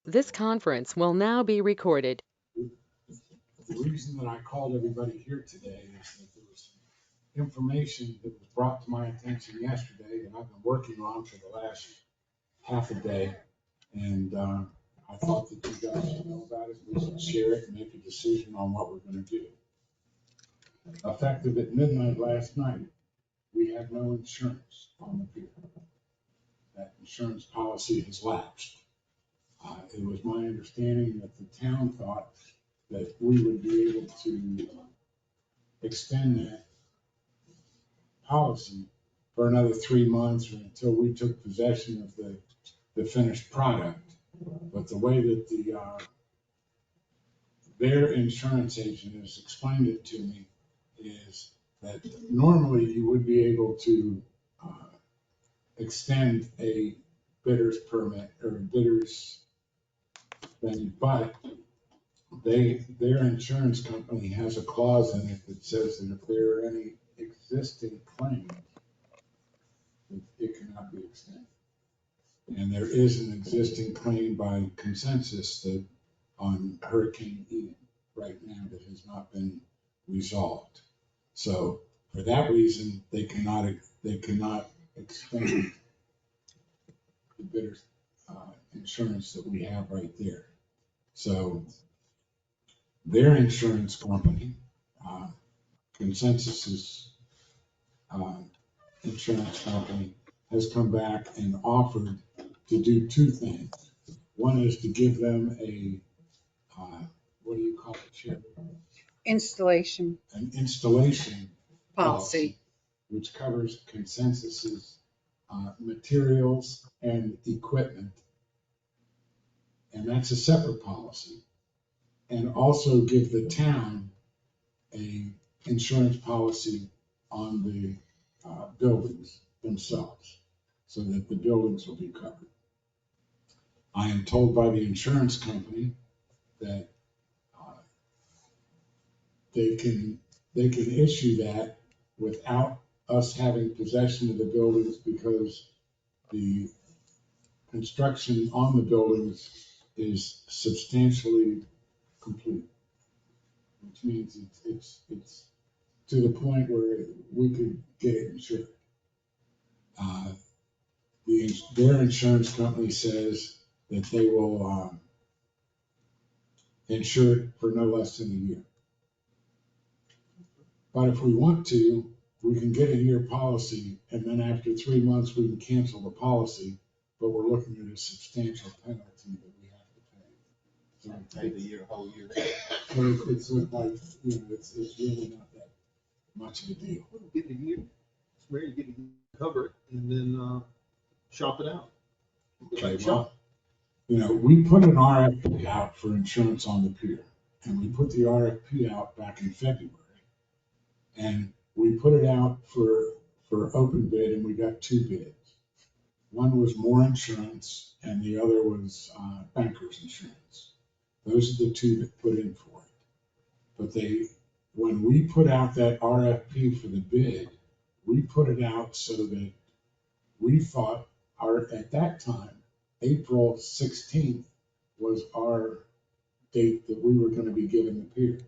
This conference will now be recorded. The reason that I called everybody here today is that there was some information that was brought to my attention yesterday that I've been working on for the last half a day. And I thought that you guys should know about it. We should share it and make a decision on what we're going to do. Effective at midnight last night, we had no insurance on the pier. That insurance policy has lapsed. It was my understanding that the town thought that we would be able to extend that policy for another 3 months or until we took possession of the finished product. But the way that their insurance agent has explained it to me is that normally you would be able to extend a bidder's permit or a bidder's thing, but their insurance company has a clause in it that says that if there are any existing claims, it cannot be extended. And there is an existing claim by consensus that on Hurricane Ian right now that has not been resolved. So for that reason, they cannot extend the bidder's insurance that we have right there. So their insurance company, Consensus's insurance company, has come back and offered to do two things. One is to give them a, what do you call it, Chip? Installation An installation policy. which covers Consensus's materials and equipment. And that's a separate policy. And also give the town a insurance policy on the buildings themselves so that the buildings will be covered. I am told by the insurance company that they can issue that without us having possession of the buildings because the construction on the buildings is substantially complete, which means it's to the point where we could get it insured. Their insurance company says that they will insure it for no less than a year. But if we want to, we can get a year policy, and then after 3 months, we can cancel the policy, but we're looking at a substantial penalty that we have to pay. So Pay the whole year. So it's like, it's really not that much of a deal. Get a year, it's where you get to cover it and then shop it out. Okay, well, we put an RFP out for insurance on the pier, and we put the RFP out back in February. And we put it out for open bid, and we got 2 bids. One was More Insurance, and the other was Bankers Insurance. Those are the 2 that put in for it. But when we put out that RFP for the bid, we put it out so that we thought at that time, April 16th was our date that we were going to be given the pier.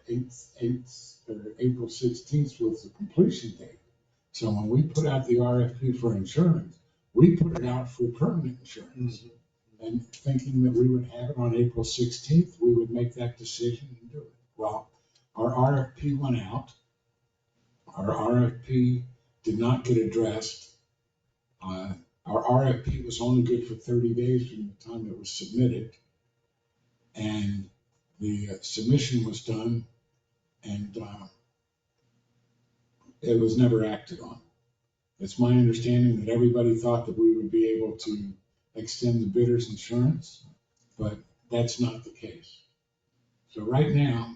April 16th was the completion date. So when we put out the RFP for insurance, we put it out for permanent insurance. Mm-hmm. And thinking that we would have it on April 16th, we would make that decision and do it. Well, our RFP went out. Our RFP did not get addressed. Our RFP was only good for 30 days from the time it was submitted. And the submission was done, and it was never acted on. It's my understanding that everybody thought that we would be able to extend the bidder's insurance, but that's not the case. So right now,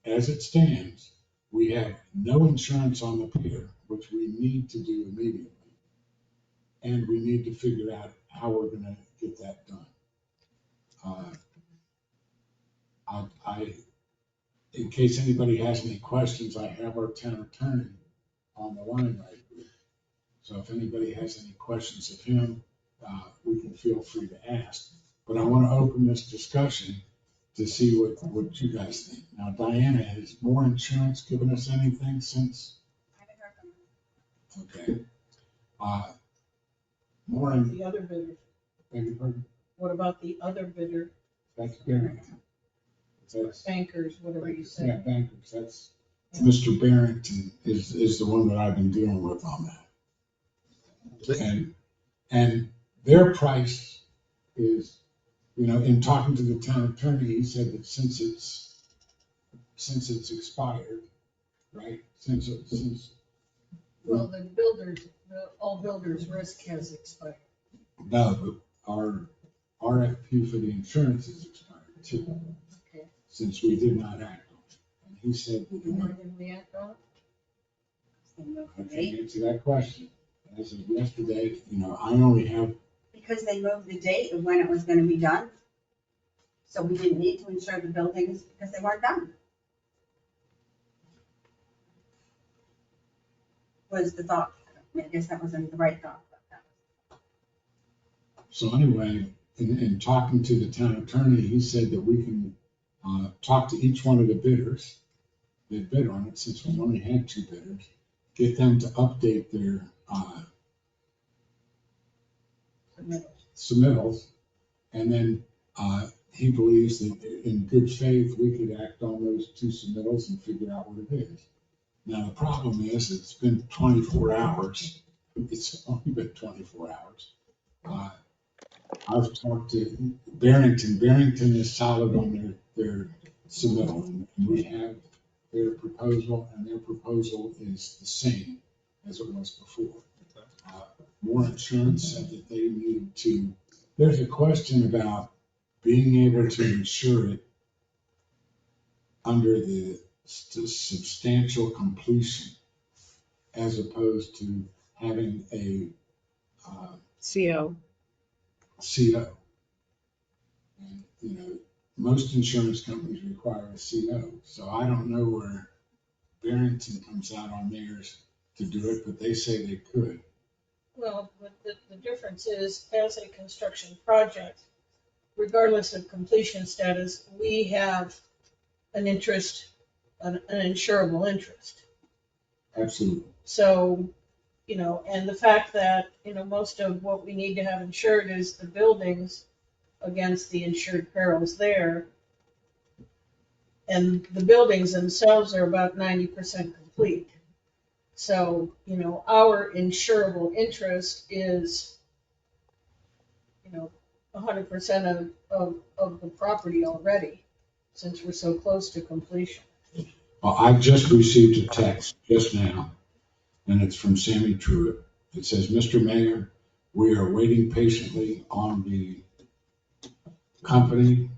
as it stands, we have no insurance on the pier, which we need to do immediately. And we need to figure out how we're going to get that done. In case anybody has any questions, I have our town attorney on the line right here. So if anybody has any questions of him, we can feel free to ask. But but I want to open this discussion to see what you guys think. Now, Diana, has More Insurance given us anything since? Okay. More, The other bidder, beg your pardon? what about the other bidder, That's Barrington. That's, bankers, whatever you yeah, said? bankers, that's, Mr. Barrington is the one that I've been dealing with on that. And their price is, in talking to the town attorney, he said that since it's expired, right? Well, all builders risk has expired. No, but our RFP for the insurance is expired too, Okay. since we did not act on it. And he said, Why didn't we act on it? I can't answer that question. As of yesterday, I only have, Because they moved the date of when it was gonna be done. So we didn't need to insure the buildings because they weren't done. Was the thought. I guess that wasn't the right thought. so anyway, in talking to the town attorney, he said that we can talk to each one of the bidders that bid on it, since we only had 2 bidders, get them to update their submittals, and then he believes that in good faith, we could act on those 2 submittals and figure out what it is. Now, the problem is, it's been 24 hours. It's only been 24 hours. I've talked to Barrington. Barrington is solid on their submittal. And we have their proposal, and their proposal is the same as it was before. More Insurance said that they need to, there's a question about being able to insure it under the substantial completion, as opposed to having a CO. CO. And, most insurance companies require a CO, so I don't know where Barrington comes out on theirs to do it, but they say they could. Well, but the difference is, as a construction project, regardless of completion status, we have an interest, an insurable interest. Absolutely. So, and the fact that, most of what we need to have insured is the buildings against the insured perils there. And the buildings themselves are about 90% complete. So, our insurable interest is, 100% of the property already, since we're so close to completion. Well, I just received a text just now, and it's from Sammy Truitt. It says, Mr. Mayor, we are waiting patiently on the company.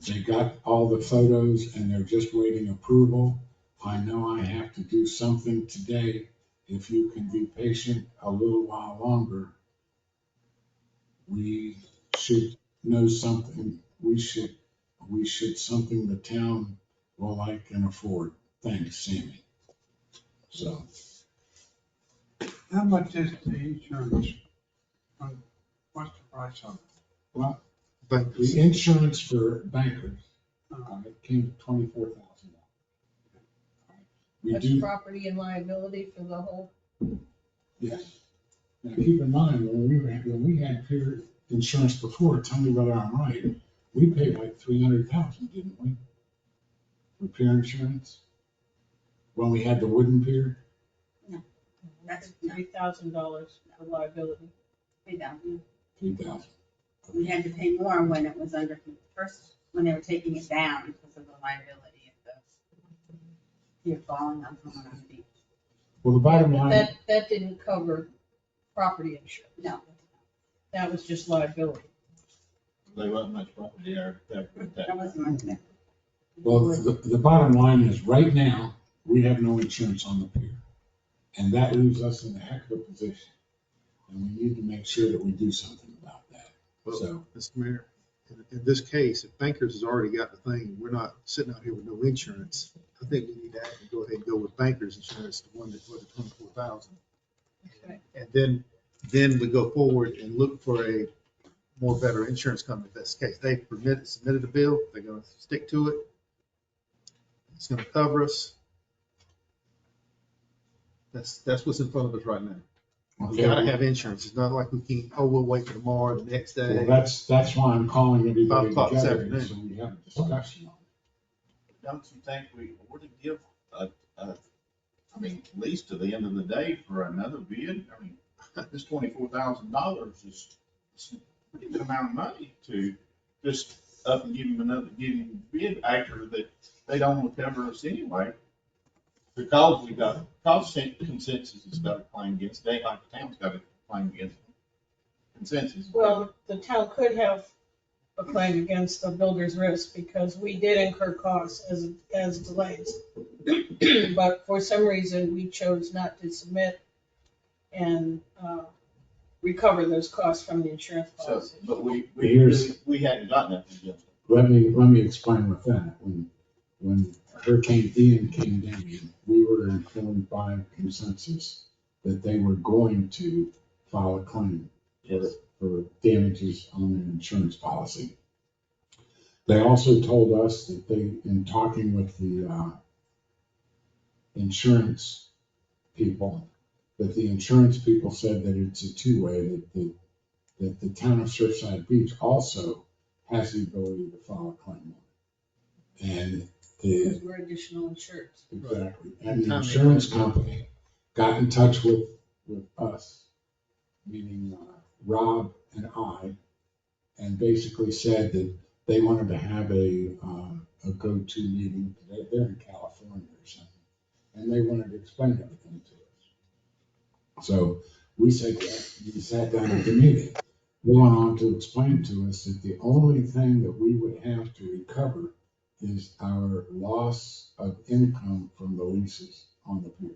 They got all the photos and they're just waiting approval. I know I have to do something today. If you can be patient a little while longer, we should know something. We should something the town will like and afford. Thanks, Sammy. So, How much is the insurance? What's the price of it? well, Bankers. the insurance for bankers, it came to $24,000. We That's do, property and liability for the whole. yes. Now, keep in mind, when we had peer insurance before, tell me whether I'm right, we paid like $300,000, didn't we? For peer insurance? When we had the wooden pier? That's $3,000 for liability. $3,000. 3,000. We had to pay more when it was under, first, when they were taking it down because of the liability of the, you're falling on someone on the beach. Well, the bottom line, That didn't cover property insurance. No, That was just liability. They wasn't much property there. that wasn't on there. well, the bottom line is, right now, we have no insurance on the pier. And that leaves us in a heck of a position. And we need to make sure that we do something about that. So, Well, Mr. Mayor, in this case, if Bankers has already got the thing, we're not sitting out here with no insurance. I think we need to actually go ahead and go with Bankers Insurance, the one for the 24,000. Okay. And then we go forward and look for a more better insurance company if that's the case. They submitted a bill, they're gonna stick to it. It's gonna cover us. That's what's in front of us right now. We gotta have insurance. It's not like we can, we'll wait for tomorrow, the next Well, day. that's why I'm calling everybody 5 o'clock this together, afternoon. so we have a discussion on it. Don't you think we ought to give I mean, at least to the end of the day for another bid? I mean, this $24,000 is a pretty good amount of money to just up and give them give them a bid after that they don't want to cover us anyway. Because consensus has got a claim against, they like the town's got a claim against them. Consensus. Well, the town could have a claim against the builder's risk because we did incur costs as delays. But for some reason, we chose not to submit and recover those costs from the insurance So, policy. but we hadn't gotten that against them. Let me explain with that. When Hurricane Ian came down, we were informed by consensus that they were going to file a claim for damages on their insurance policy. They also told us that they, in talking with the insurance people, that the insurance people said that it's a two-way, that the town of Surfside Beach also has the ability to file a claim on it. And Because we're additional insured. exactly, and the insurance company got in touch with us, meaning Rob and I, and basically said that they wanted to have a go-to meeting. They're in California or something, and they wanted to explain everything to us. So we said, yeah, we sat down at the meeting. They went on to explain to us that the only thing that we would have to recover is our loss of income from the leases on the pier.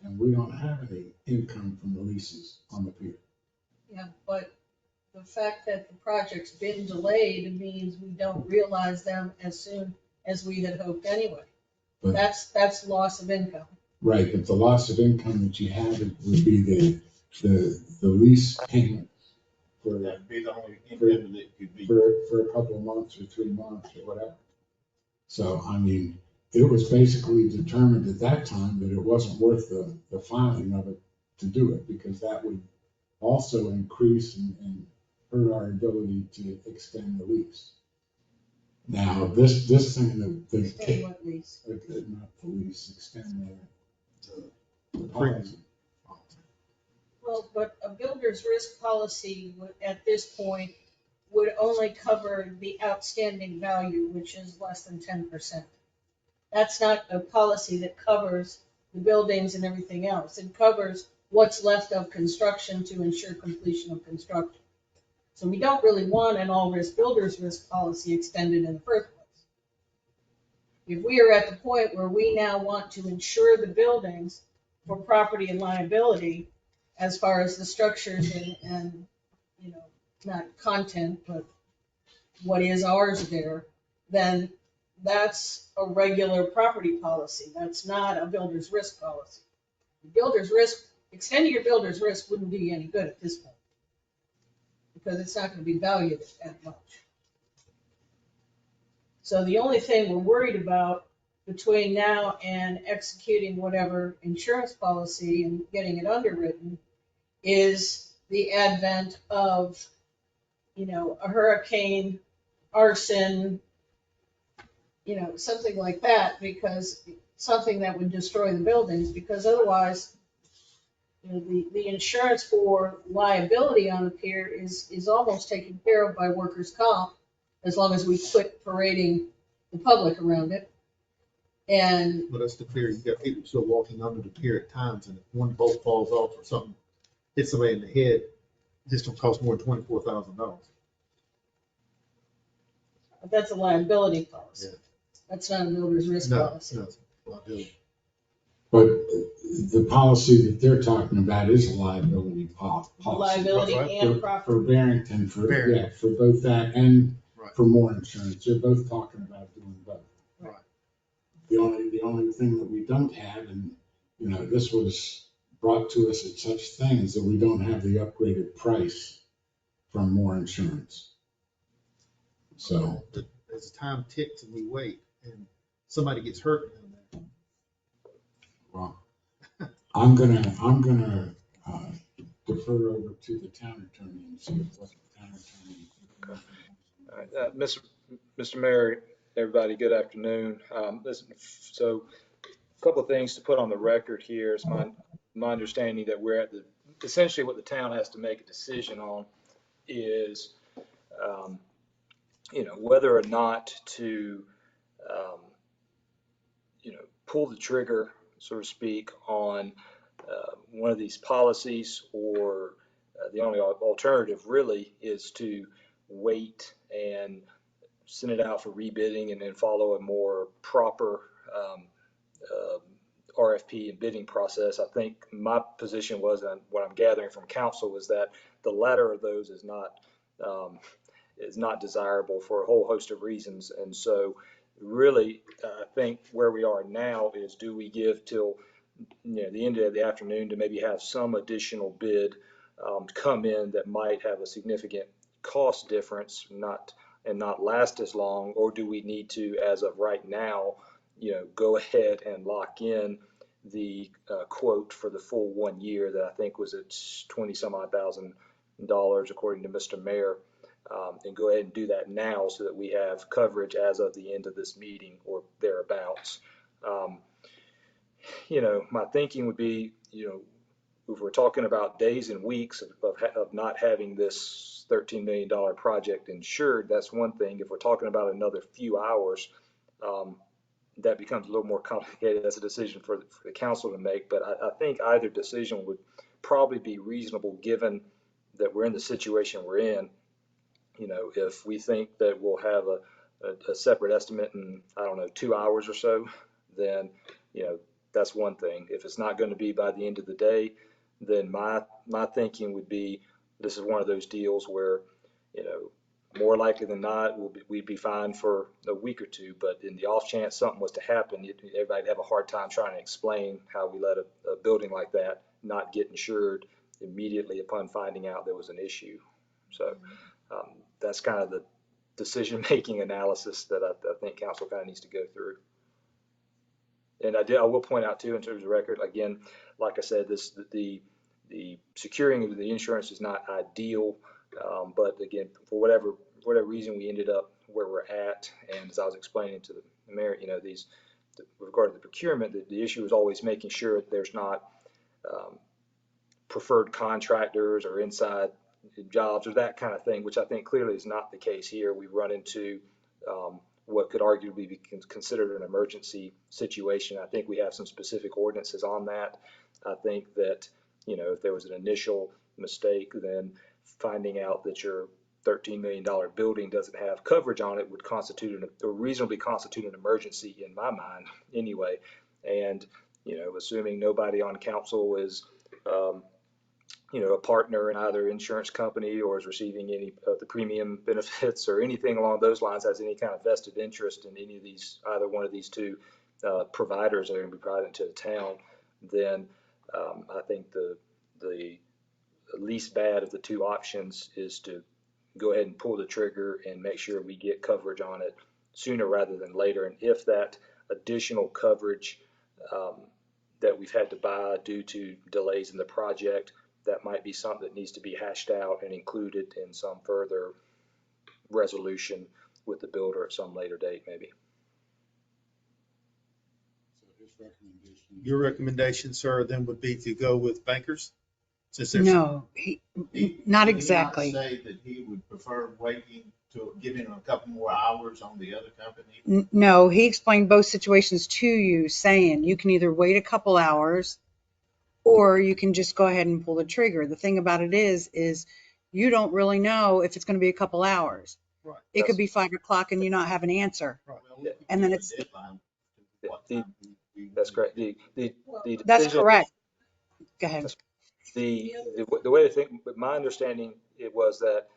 And we don't have any income from the leases on the pier. Yeah, but the fact that the project's been delayed means we don't realize them as soon as we had hoped anyway. But- That's loss of income. Right, but the loss of income that you have would be the lease payment for, That'd be the only income that could be. for a couple of months or 3 months or whatever. So, I mean, it was basically determined at that time that it wasn't worth the filing of it to do it, because that would also increase and hurt our ability to extend the lease. Now, this thing, Extend what lease? not the lease, extend the policy. Well, but a builder's risk policy at this point would only cover the outstanding value, which is less than 10%. That's not a policy that covers the buildings and everything else. It covers what's left of construction to ensure completion of construction. So we don't really want an all-risk builder's risk policy extended in the first place. If we are at the point where we now want to insure the buildings for property and liability, as far as the structures and, you know, not content, but what is ours there, then that's a regular property policy. That's not a builder's risk policy. Builder's risk, extending your builder's risk wouldn't be any good at this point, because it's not gonna be valued at much. So the only thing we're worried about between now and executing whatever insurance policy and getting it underwritten is the advent of, you know, a hurricane, arson, you know, something like that, because something that would destroy the buildings, because otherwise, you know, the insurance for liability on the pier is almost taken care of by workers' comp, as long as we quit parading the public around it. And But that's the fear. You got people still walking under the pier at times, and if one bolt falls off or something hits somebody in the head, this don't cost more than $24,000. that's a liability policy. Yeah. That's not a builder's risk No, policy. no, liability. But the policy that they're talking about is a liability policy. Liability Right. and For property. Barrington, Barrington. for both that and Right. for more insurance. They're both talking about doing both. Right. The only thing that we don't have, and, you know, this was brought to us at such things, that we don't have the upgraded price from more insurance. So, As time ticks and we wait and somebody gets hurt down there. well, I'm gonna defer over to the town attorney and see what the town attorney. All right, Mr. Mayor, everybody, good afternoon. Listen, so a couple of things to put on the record here. It's my understanding that we're at essentially what the town has to make a decision on is, whether or not to, pull the trigger, so to speak, on one of these policies, or the only alternative really is to wait and send it out for rebidding and then follow a more proper RFP and bidding process. I think my position was, and what I'm gathering from council, was that the latter of those is not desirable for a whole host of reasons. And so really, I think where we are now is, do we give till the end of the afternoon to maybe have some additional bid come in that might have a significant cost difference, not last as long, or do we need to, as of right now, go ahead and lock in the quote for the full 1 year that I think was at $20-some odd thousand according to Mr. Mayor, and go ahead and do that now so that we have coverage as of the end of this meeting or thereabouts. My thinking would be, if we're talking about days and weeks of not having this $13 million project insured, that's one thing. If we're talking about another few hours, that becomes a little more complicated. That's a decision for the council to make. But I think either decision would probably be reasonable, given that we're in the situation we're in. If we think that we'll have a separate estimate in, 2 hours or so, then, that's one thing. If it's not going to be by the end of the day, then my thinking would be, this is one of those deals where, more likely than not, we'd be fine for a week or two. But in the off chance something was to happen, everybody'd have a hard time trying to explain how we let a building like that not get insured immediately upon finding out there was an issue. So that's kind of the decision-making analysis that I think council kind of needs to go through. And I will point out too, in terms of record, again, like I said, the securing of the insurance is not ideal, but again, for whatever reason, we ended up where we're at. And as I was explaining to the mayor, with regard to the procurement, the issue is always making sure that there's not preferred contractors or inside jobs or that kind of thing, which I think clearly is not the case here. We've run into what could arguably be considered an emergency situation. I think we have some specific ordinances on that. I think that, if there was an initial mistake, then finding out that your $13 million building doesn't have coverage on it would reasonably constitute an emergency in my mind anyway. And, assuming nobody on council is, a partner in either insurance company or is receiving any of the premium benefits or anything along those lines, has any kind of vested interest in either one of these two providers that are going to be provided to the town, then I think the least bad of the two options is to go ahead and pull the trigger and make sure we get coverage on it sooner rather than later. And if that additional coverage that we've had to buy due to delays in the project, that might be something that needs to be hashed out and included in some further resolution with the builder at some later date, maybe. So his recommendation. Your recommendation, sir, then would be to go with Bankers? Since there's No, not Did he exactly. not say that he would prefer waiting to giving him a couple more hours on the other company? No, he explained both situations to you, saying you can either wait a couple hours or you can just go ahead and pull the trigger. The thing about it is you don't really know if it's going to be a couple hours. Right. It could be 5 o'clock and you not have an answer. Well, Yeah. And then we it's- give a deadline to what The- time we That's correct. The That's decision- correct. Go ahead. The way to think, but my understanding, it was that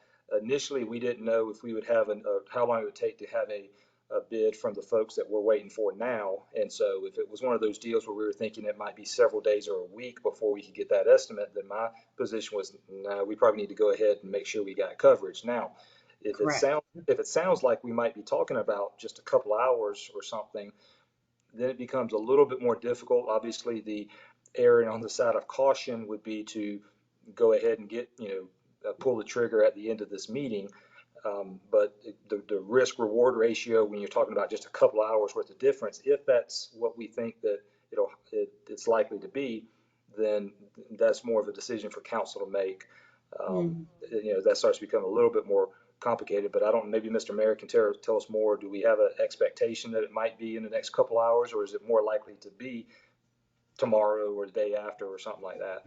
initially we didn't know if we would have how long it would take to have a a bid from the folks that we're waiting for now. And so if it was one of those deals where we were thinking it might be several days or a week before we could get that estimate, then my position was, no, we probably need to go ahead and make sure we got coverage. Now, Correct. if it sounds like we might be talking about just a couple hours or something, then it becomes a little bit more difficult. Obviously, the erring on the side of caution would be to go ahead and get, pull the trigger at the end of this meeting. But the risk reward ratio, when you're talking about just a couple hours worth of difference, if that's what we think that it's likely to be, then that's more of a decision for council to make. That starts to become a little bit more complicated, but I don't, maybe Mr. Mayor can tell us more. Do we have an expectation that it might be in the next couple hours, or is it more likely to be tomorrow or the day after or something like that?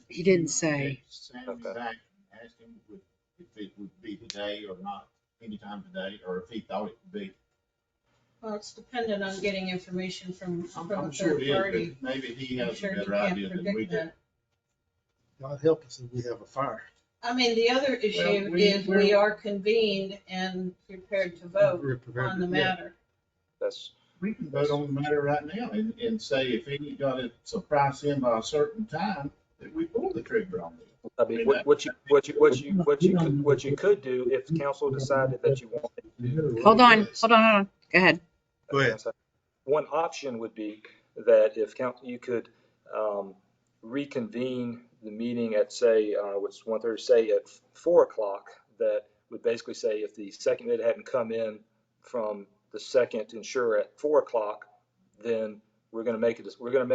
He didn't say. Sammy Okay. back and ask him if it would be today or not, anytime today, or if he thought it would be. Well, it's dependent on getting information from a I'm sure third it is, party. but maybe he I'm has a sure he better can't idea than we predict do. that. God help us if we have a fire. I mean, the other issue is we are convened and prepared to vote We're prepared on the to- matter. That's, We can vote on the matter right now and say if he got it, so price in by a certain time, that we pull the trigger on it. I mean, what you could do if council decided that you wanted to. Hold on. Go ahead. Go ahead. One option would be that if you could reconvene the meeting at, say, what's 1:30, say at 4:00, that would basically say if the second bid hadn't come in from the second insurer at 4:00, then we're going to make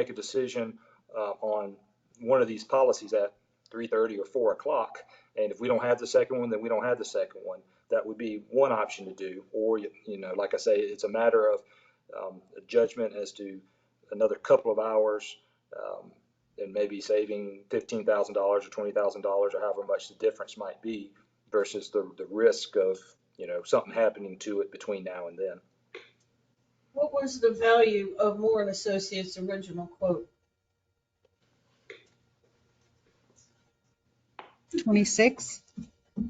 a decision on one of these policies at 3:30 or 4:00. And if we don't have the second one, then we don't have the second one. That would be one option to do. Or, like I say, it's a matter of a judgment as to another couple of hours, and maybe saving $15,000 or $20,000 or however much the difference might be versus the risk of, something happening to it between now and then. What was the value of Moore and Associates' original quote? 26. I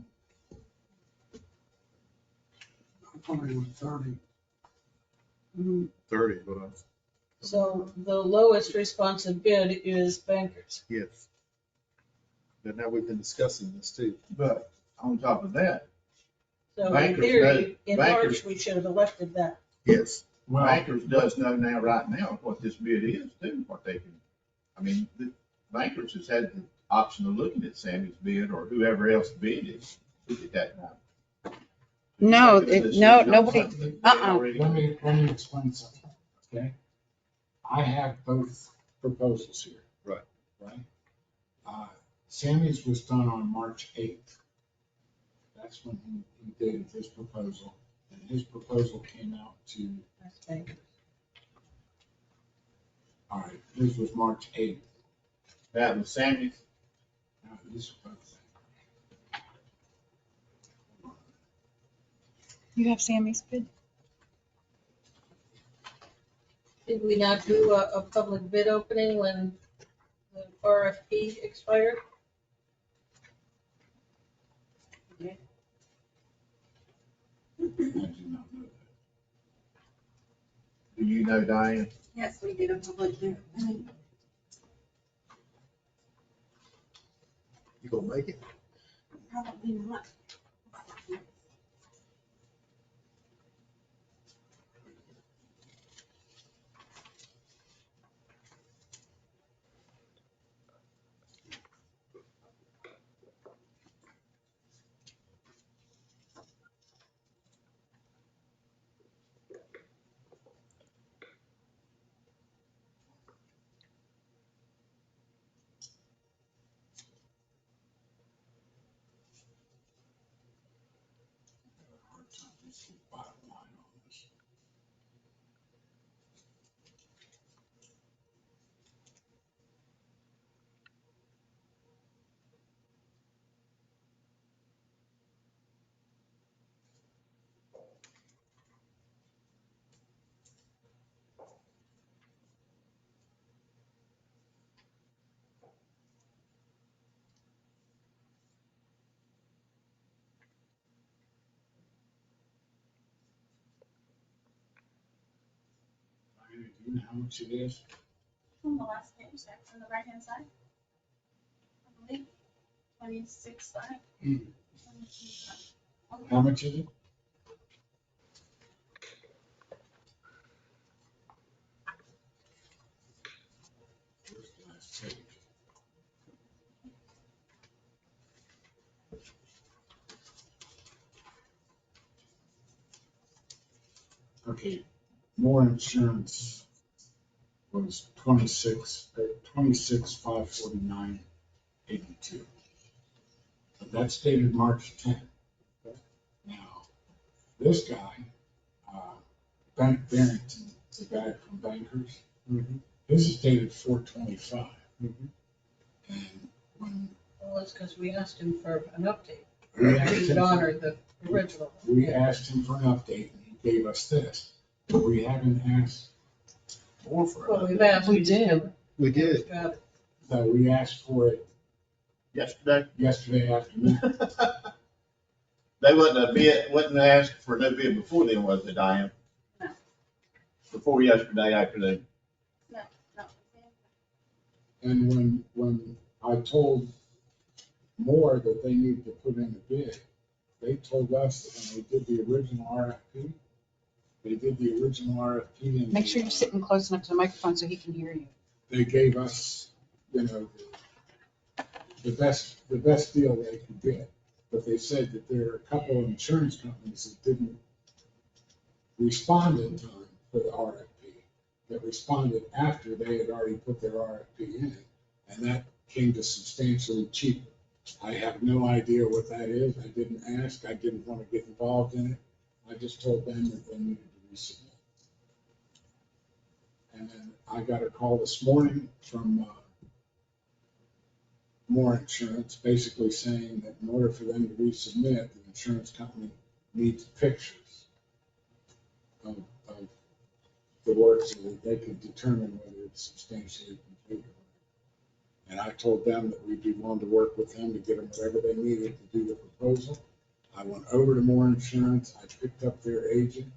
thought it was 30. 30, but So the lowest responsive bid is Bankers. yes. But now we've been discussing this too. But on top of that, So in Bankers theory, in Bankers- March, we should have elected that. Yes. Well, Bankers does know now, right now, what this bid is too, what they can, the Bankers has had the option of looking at Sammy's bid or whoever else bid it at that time. No, Making a no, decision on nobody- something they already- let me explain something, okay? I have both proposals here. Right. Right? Sammy's was done on March 8th. That's when he did his proposal, and his proposal came out to, That's Bankers. all right, his was March 8th. That was Sammy's. Now, these are both. You have Sammy's bid? Did we not do a public bid opening when the RFP expired? I do not know that. Do you know, Diane? Yes, we did a public hearing. You gonna make it? Probably not. Hard time to see bottom line on this. Do you know how much it is? On the last page, that's on the right-hand side. I believe, 26.5. How much is it? Where's the last page? Okay, more insurance was 26,549.82. But that's dated March 10th. Now, this guy, Bank Barrington, the guy from Bankers, his is dated 4/25. And when Well, it's because we asked him for an update. we asked He him would for- honor the original. we asked him for an update, and he gave us this. But we haven't asked more for Well, it. we've asked. We just did. haven't We did. got it. So we asked for it Yesterday, yesterday afternoon. they wouldn't ask for no bid before then, was it, Diane? No. Before yesterday afternoon. No. And when I told Moore that they needed to put in a bid, they told us that when they did the original RFP, and Make sure you're sitting close enough to the microphone so he can hear you. they gave us, the best deal they could get. But they said that there are a couple of insurance companies that didn't respond in time for the RFP, that responded after they had already put their RFP in, and that came to substantially cheaper. I have no idea what that is. I didn't ask. I didn't want to get involved in it. I just told them that they needed to resubmit. And then I got a call this morning from Moore Insurance, basically saying that in order for them to resubmit, the insurance company needs pictures of the work so that they can determine whether it's substantially complete. And I told them that we'd be willing to work with them to get them whatever they needed to do the proposal. I went over to Moore Insurance, I picked up their agent,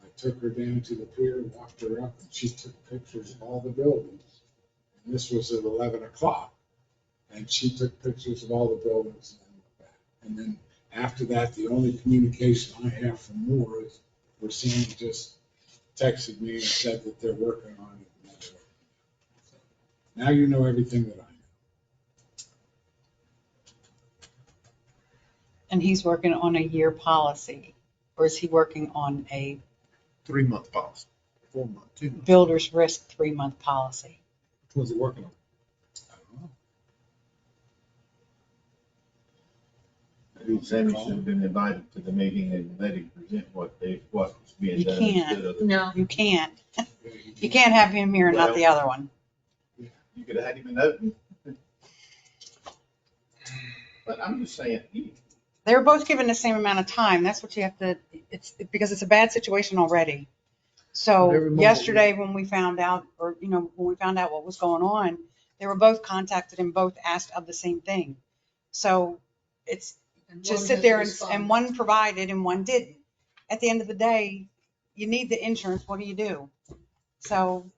I took her down to the pier, walked her up, and she took pictures of all the buildings. And this was at 11 o'clock. And she took pictures of all the buildings and then went back. And then after that, the only communication I have from Moore is where Sandy just texted me and said that they're working on it. And that's what. So now you know everything that I know. And he's working on a year policy, or is he working on a 3-month policy, 4-month, 2 months. builder's risk 3-month policy? Which one's he working on? I don't know. Sammy should have been invited to the meeting and let him present what's being You done. can't. instead of- No. You can't. Yeah, You can't have him here and not the other one. You could have had him in open. But I'm just saying, They were both given the same amount of time. That's what you have to, it's because it's a bad situation already. But So every moment yesterday when we found out, or, when we found out what was going on, they were both contacted and both asked of the same thing. So it's And just one sit has there responded. and one provided and one didn't. At the end of the day, you need the insurance. What do you do? So,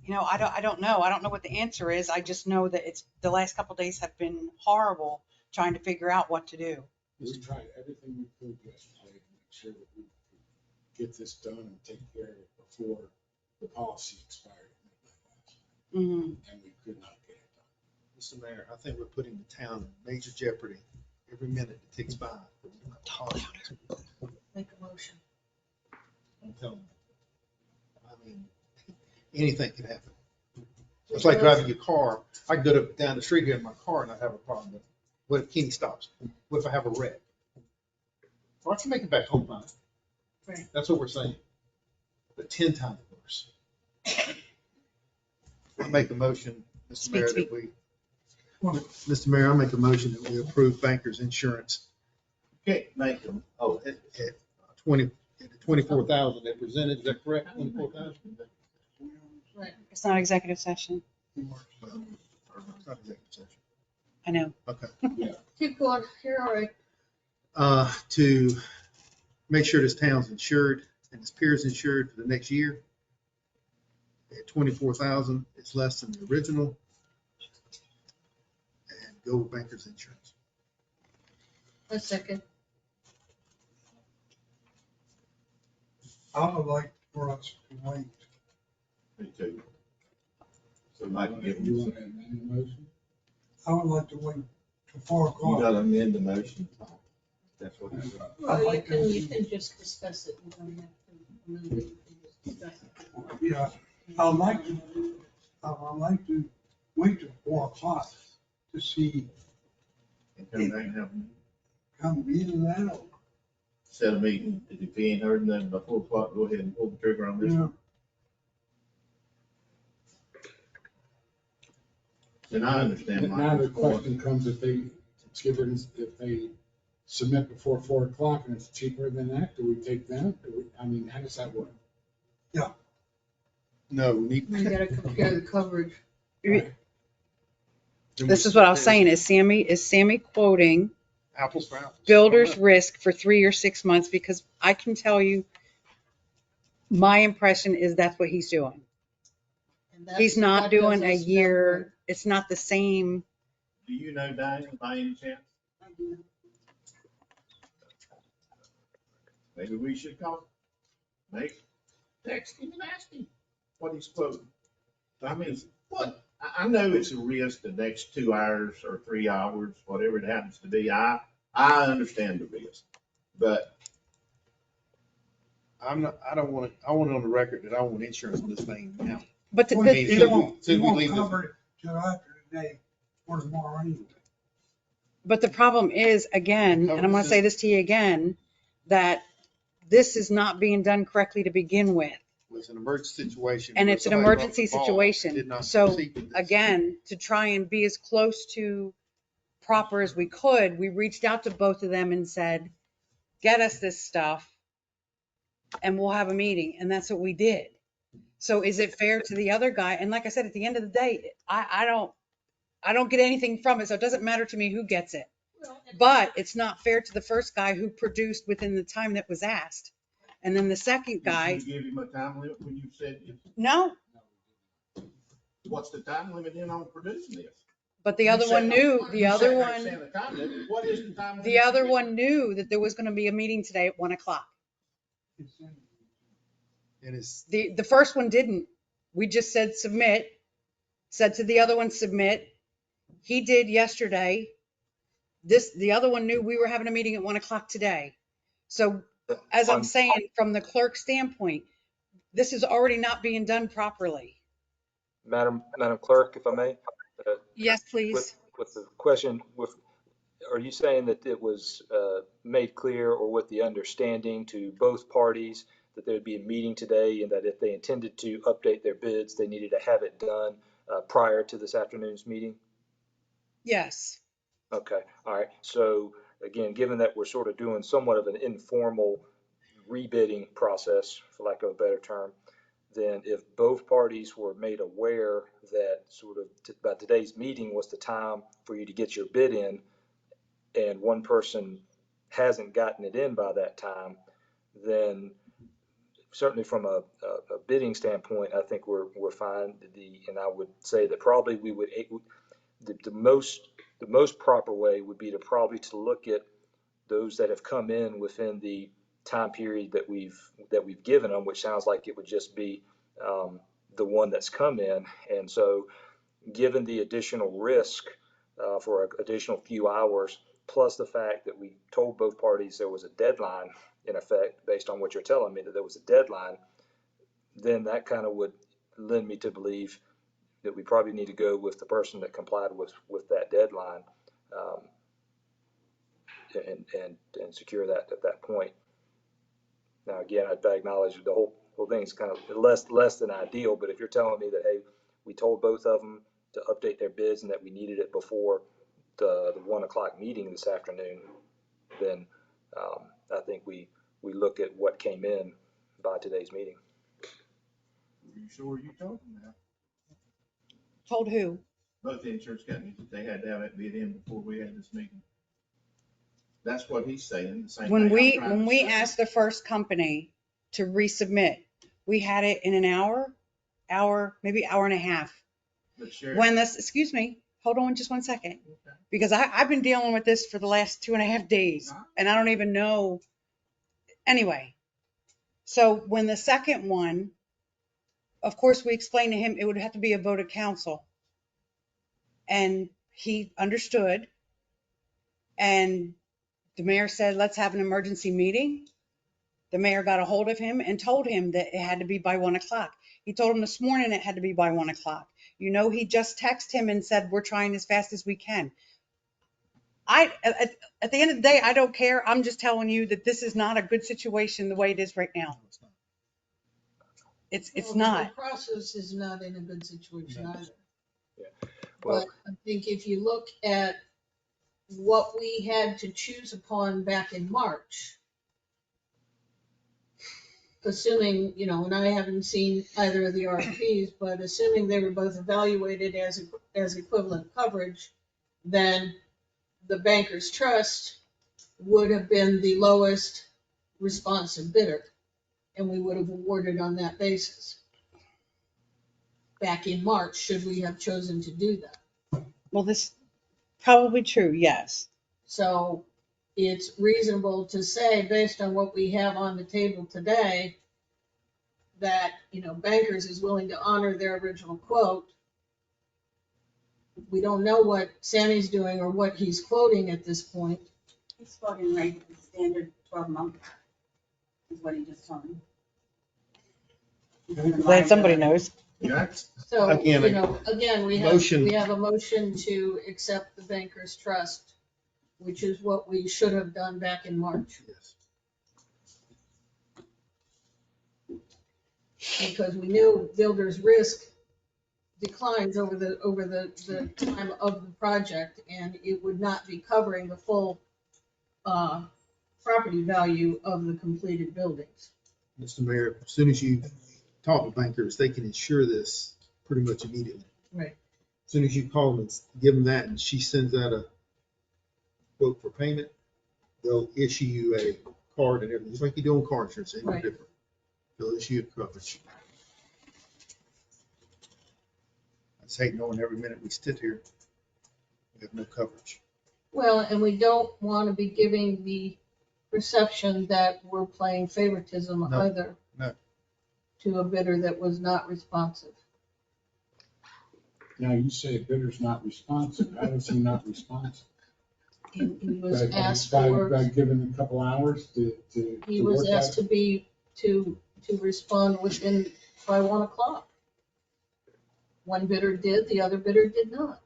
I don't know. I don't know what the answer is. I just know that the last couple of days have been horrible trying to figure out what to do. We tried everything we could yesterday to make sure that we could get this done and take care of it before the policy expired. Mhm. And we could not get it done. Mr. Mayor, I think we're putting the town in major jeopardy every minute that ticks by. Make a motion. I'm telling you. I mean, anything could happen. It's like driving your car. I can go down the street here in my car and not have a problem. But what if Kenny stops? What if I have a wreck? Well, I can make it back home fine. Right. That's what we're saying. But 10 times worse. I make a motion, Mr. Mayor, that we, Mr. Mayor, I make a motion that we approve Bankers Insurance can't make them, at 24,000 they presented. Is that correct? 24,000? Right. It's not executive session. It's not executive session. I know. Okay. Keep going. You're all right. To make sure this town's insured and this pier's insured for the next year. at 24,000, it's less than the original. And go with Bankers Insurance. A second. I would like for us to wait. Me too. So I can give You you, want to amend the motion? I would like to wait till 4 you o'clock. gotta amend the motion. That's what he said. Well, you can just discuss it. You don't have to amend it. You can just discuss it. Yeah, I'd like to wait till 4 o'clock to see, And come back and have a come either that or, set a meeting. If he ain't heard nothing by 4 o'clock, go ahead and pull the trigger on this you one. know, And I understand Now Michael's the point. question comes if they submit before 4 o'clock and it's cheaper than that, do we take them? I mean, how does that work? No, we need. You gotta compare the coverage. This is what I was saying, is Sammy quoting Apples for apples. builder's risk for 3 or 6 months? Because I can tell you, my impression is that's what he's doing. And that's- He's not that does doing a us no year, it's not the same. Do you know Diane by any chance? Mhm. Maybe we should call him. Maybe text him and ask him what he's quoting. I mean, what, I know it's a risk the next 2 hours or 3 hours, whatever it happens to be. I understand the risk, but I don't want it on the record that I want insurance on this thing now. But I mean, it should won't, we it won't leave this- cover it till after today or tomorrow anyway. But the problem is, again, and I'm gonna say this to you again, that this is not being done correctly to begin with. It was an emergency situation. And where it's an somebody dropped emergency the ball, situation. did not So, proceed with this. Again, to try and be as close to proper as we could, we reached out to both of them and said, get us this stuff and we'll have a meeting. And that's what we did. So is it fair to the other guy? And like I said, at the end of the day, I don't get anything from it. So it doesn't matter to me who gets it. Well, and- But it's not fair to the first guy who produced within the time that was asked. And then the second guy, you give him a time limit when you said, no, what's the time limit in on producing this? but the You other said- one knew, you the sat other there one, saying the time limit. What is the time limit? the other one knew that there was going to be a meeting today at 1 o'clock. And it's, The first one didn't. We just said submit, said to the other one, submit. He did yesterday. The other one knew we were having a meeting at 1 o'clock today. So as I'm saying, from the clerk standpoint, this is already not being done properly. Madam Clerk, if I may, Yes, please. with the question, are you saying that it was made clear or with the understanding to both parties that there'd be a meeting today and that if they intended to update their bids, they needed to have it done prior to this afternoon's meeting? Yes. Okay, all right. So again, given that we're sort of doing somewhat of an informal rebidding process, for lack of a better term, then if both parties were made aware that sort of by today's meeting was the time for you to get your bid in, and one person hasn't gotten it in by that time, then certainly from a bidding standpoint, I think we're fine. And I would say that probably we would, the most proper way would be to probably to look at those that have come in within the time period that we've given them, which sounds like it would just be the one that's come in. And so given the additional risk for an additional few hours, plus the fact that we told both parties there was a deadline in effect, based on what you're telling me that there was a deadline, then that kind of would lend me to believe that we probably need to go with the person that complied with that deadline, and secure that at that point. Now, again, I acknowledge the whole thing's kind of less than ideal, but if you're telling me that, hey, we told both of them to update their bids and that we needed it before the 1 o'clock meeting this afternoon, then I think we look at what came in by today's meeting. Are you sure you told them that? Told who? Both the insurance companies, that they had to have it bid in before we had this meeting. That's what he's saying, the same thing. When I'm trying when to we say. asked the first company to resubmit, we had it in an hour hour, maybe hour and a half. But Sheriff, When this, excuse me, hold on just one second. Because I've been dealing with this for the last 2.5 days and I don't even know. Anyway, so when the second one, of course, we explained to him it would have to be a vote of council. And he understood. And the mayor said, let's have an emergency meeting. The mayor got a hold of him and told him that it had to be by 1 o'clock. He told him this morning it had to be by 1 o'clock. You know, he just texted him and said, we're trying as fast as we can. At the end of the day, I don't care. I'm just telling you that this is not a good situation the way it is right now. It's Well, not. The process is not in a good situation either. Yeah. Well, But I think if you look at what we had to choose upon back in March, assuming, you know, and I haven't seen either of the RFPs, but assuming they were both evaluated as equivalent coverage, then the Bankers Trust would have been the lowest responsive bidder, and we would have awarded on that basis back in March, should we have chosen to do that. Well, this probably true. Yes. So it's reasonable to say, based on what we have on the table today, that, you know, Bankers is willing to honor their original quote. We don't know what Sammy's doing or what he's quoting at this point. He's floating right at the standard 12-month is what he just told me. Glad somebody knows. yeah, So, Again, you know, again, we motion- have a motion to accept the Bankers Trust, which is what we should have done back in March, Yes. because we knew Builder's Risk declines over the time of the project, and it would not be covering the full property value of the completed buildings. Mr. Mayor, as soon as you talk to Bankers, they can insure this pretty much immediately. Right. As soon as you call them and give them that, and she sends out a quote for payment, they'll issue you a card and everything, just like you do on car insurance, ain't no Right. different. They'll issue you coverage. I just hate knowing every minute we sit here, we have no coverage. Well, and we don't want to be giving the perception that we're playing favoritism No, either. no. To a bidder that was not responsive. Now, you say bidder's not responsive. How is he not responsive? He was asked By for, giving a couple hours to he was work at asked it? to be, to respond within, by 1 o'clock. One bidder did, the other bidder did not.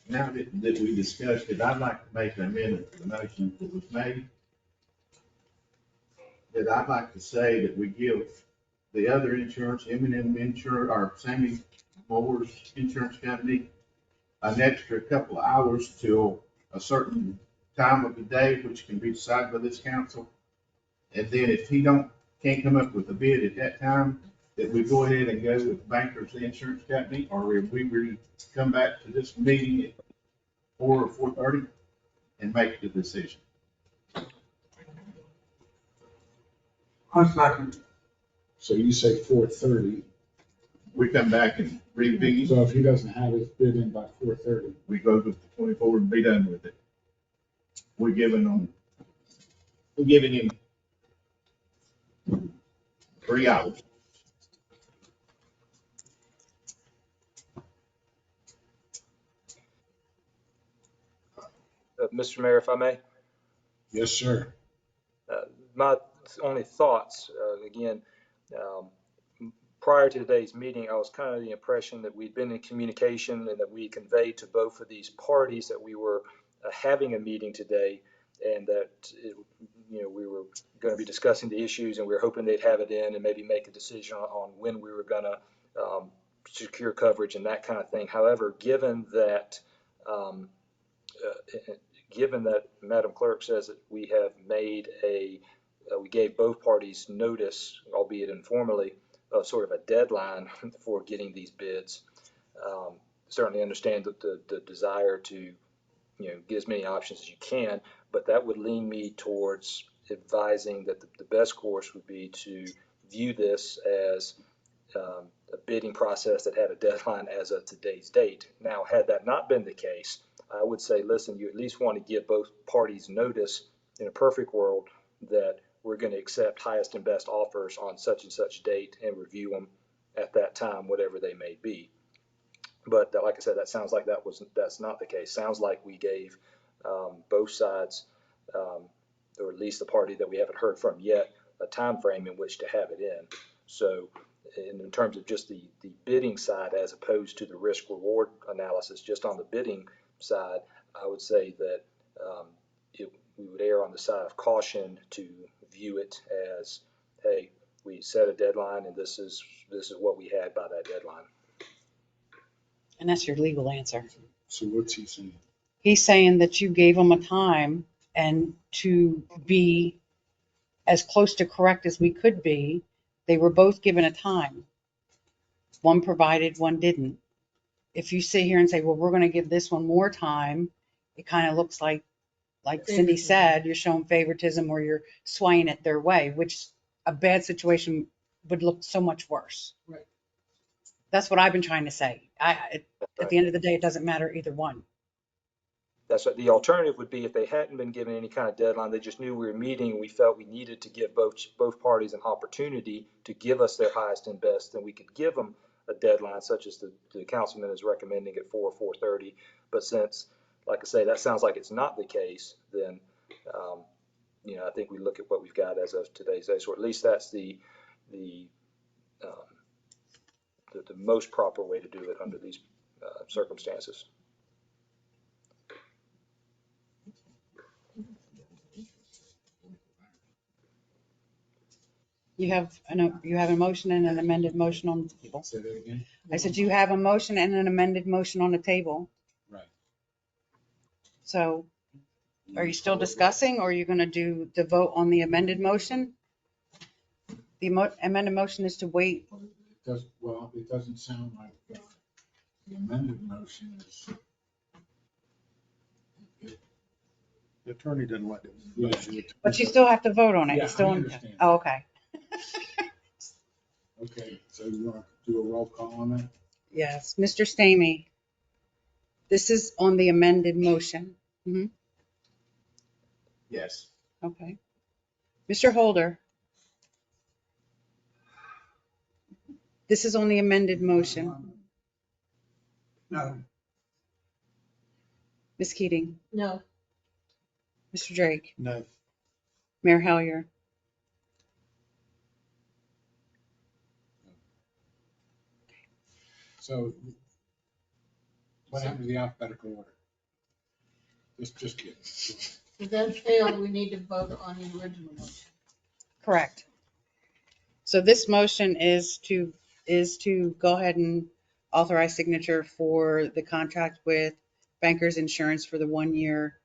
now that we discussed it, I'd like to make an amendment to the motion that was made. That I'd like to say that we give the other insurance, M&M Insure, or Sammy Moore's Insurance Company, an extra couple of hours till a certain time of the day, which can be decided by this council. And then if he can't come up with a bid at that time, that we go ahead and go with Bankers Insurance Company, or if we were to come back to this meeting at 4 or 4:30 and make the decision. One second. So you say 4:30. We come back and review, So if he doesn't have his bid in by 4:30, we go to the 24 and be done with it. We're giving him 3 hours. Mr. Mayor, if I may, yes, sir. my only thoughts, again, prior to today's meeting, I was kind of the impression that we'd been in communication and that we conveyed to both of these parties that we were having a meeting today, and that we were going to be discussing the issues, and we were hoping they'd have it in and maybe make a decision on when we were going to secure coverage and that kind of thing. However, given that Madam Clerk says that we have made we gave both parties notice, albeit informally, of sort of a deadline for getting these bids. Certainly understand the desire to get as many options as you can, but that would lean me towards advising that the best course would be to view this as a bidding process that had a deadline as of today's date. Now, had that not been the case, I would say, listen, you at least want to give both parties notice in a perfect world that we're going to accept highest and best offers on such and such date and review them at that time, whatever they may be. But like I said, that sounds like that's not the case. Sounds like we gave both sides, or at least the party that we haven't heard from yet, a time frame in which to have it in. So in terms of just the bidding side as opposed to the risk reward analysis, just on the bidding side, I would say that we would err on the side of caution to view it as, hey, we set a deadline and this is what we had by that deadline. And that's your legal answer. So what's he saying? He's saying that you gave them a time, and to be as close to correct as we could be, they were both given a time. One provided, one didn't. If you sit here and say, well, we're going to give this one more time, it kind of looks like Cindy said, you're showing favoritism or you're swaying it their way, which a bad situation would look so much worse. Right. That's what I've been trying to say. At the end of the day, it doesn't matter either one. That's what the alternative would be if they hadn't been given any kind of deadline. They just knew we were meeting and we felt we needed to give both parties an opportunity to give us their highest and best, then we could give them a deadline such as the councilman is recommending at 4:30. But since, like I say, that sounds like it's not the case, then I think we look at what we've got as of today's day. So at least that's the most proper way to do it under these circumstances. You have a motion and an amended motion on the table. Say that again? I said you have a motion and an amended motion on the table. Right. So are you still discussing, or are you going to do the vote on the amended motion? The amended motion is to wait. It doesn't sound like the amended motion is. The attorney doesn't like it. Yeah. But you still have to vote on it. Yeah, It's still I in. understand. Oh, okay. Okay, so you want to do a roll call on that? Yes, Mr. Stamey. This is on the amended motion. Yes. Okay. Mr. Holder. This is on the amended motion. No, Ms. Keating. No, Mr. Drake. No. Mayor Hellier. So what happened to the alphabetical order? Just kidding. if that failed, we need to vote on the original motion. Correct. So this motion is to go ahead and authorize signature for the contract with Bankers Insurance for the 1-year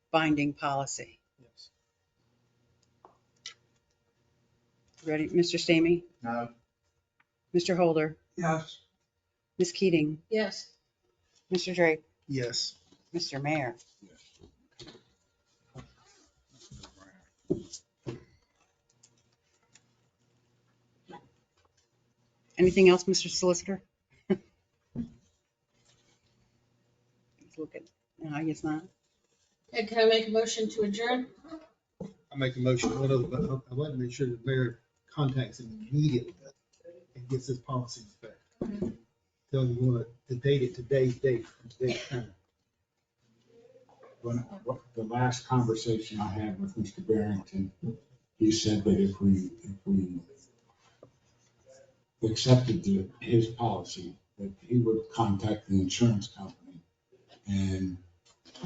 binding policy. Yes. Ready, Mr. Stamey? No. Mr. Holder? yes, Ms. Keating? Yes, Mr. Drake? Yes. Mr. Mayor? Anything else, Mr. Solicitor? Let's look at, no, I guess not. and can I make a motion to adjourn? I make a motion, but I'd like to make sure the mayor contacts him immediately and gets his policy in effect. Tell him you want to date it today's date, today's time. What the last conversation I had with Mr. Barrington, he said that if we accepted his policy, that he would contact the insurance company and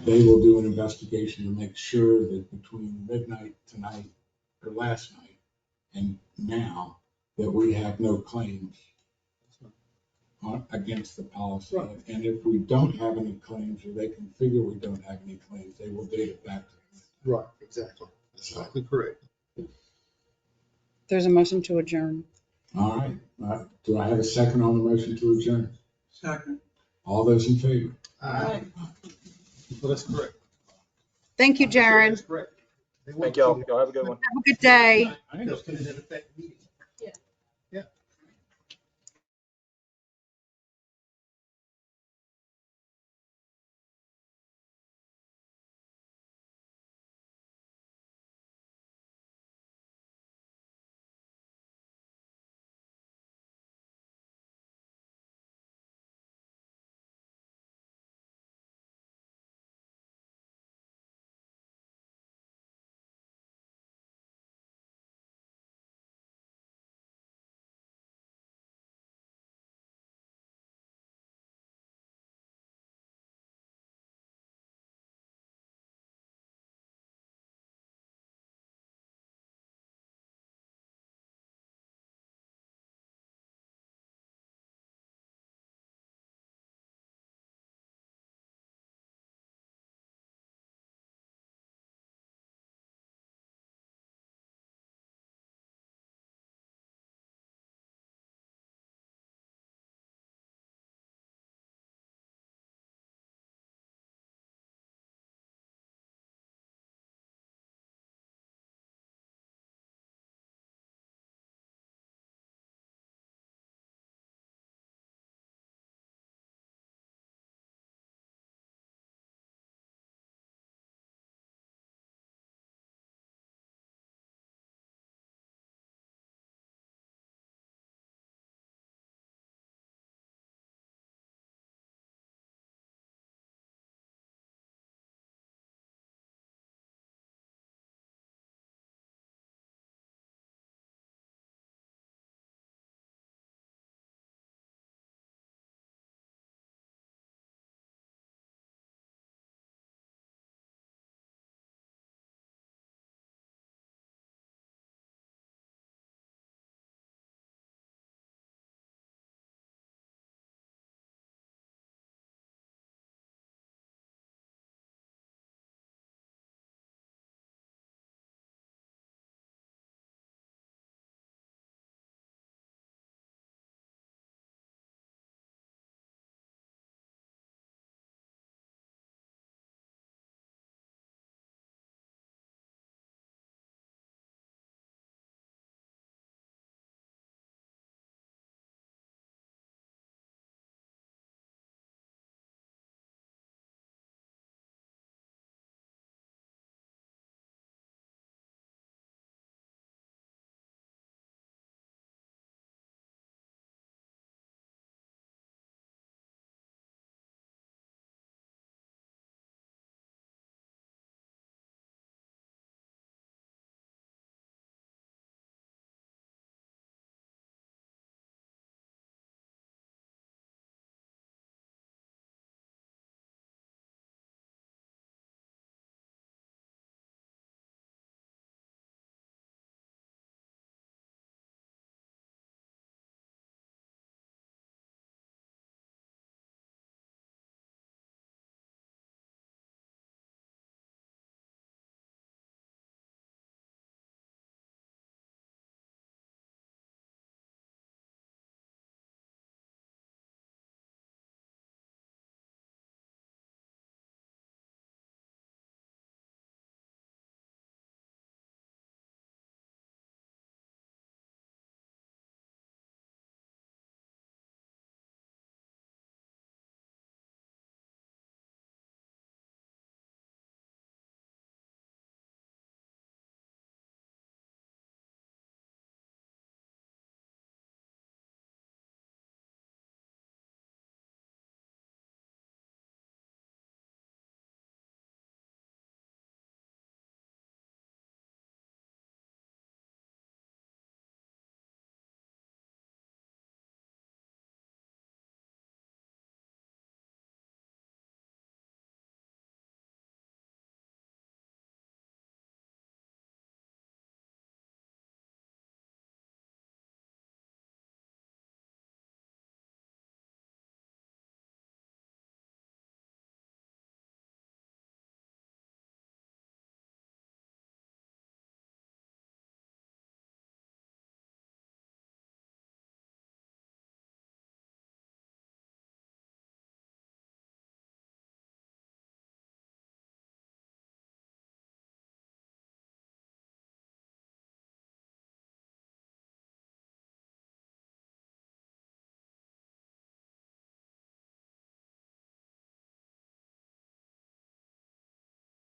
they will do an investigation to make sure that between midnight tonight or last night and now that we have no claims against the policy. Right. And if we don't have any claims, or they can figure we don't have any claims, they will date it back to us. Right, exactly. That's exactly correct. There's a motion to adjourn. All right. Do I have a second on the motion to adjourn? second. All those in favor? Aye. Well, that's correct. Thank you, I'm sure Jaron. that's correct. They want Thank to y'all. see Y'all have a good one. Have a good day. I Because it affect me.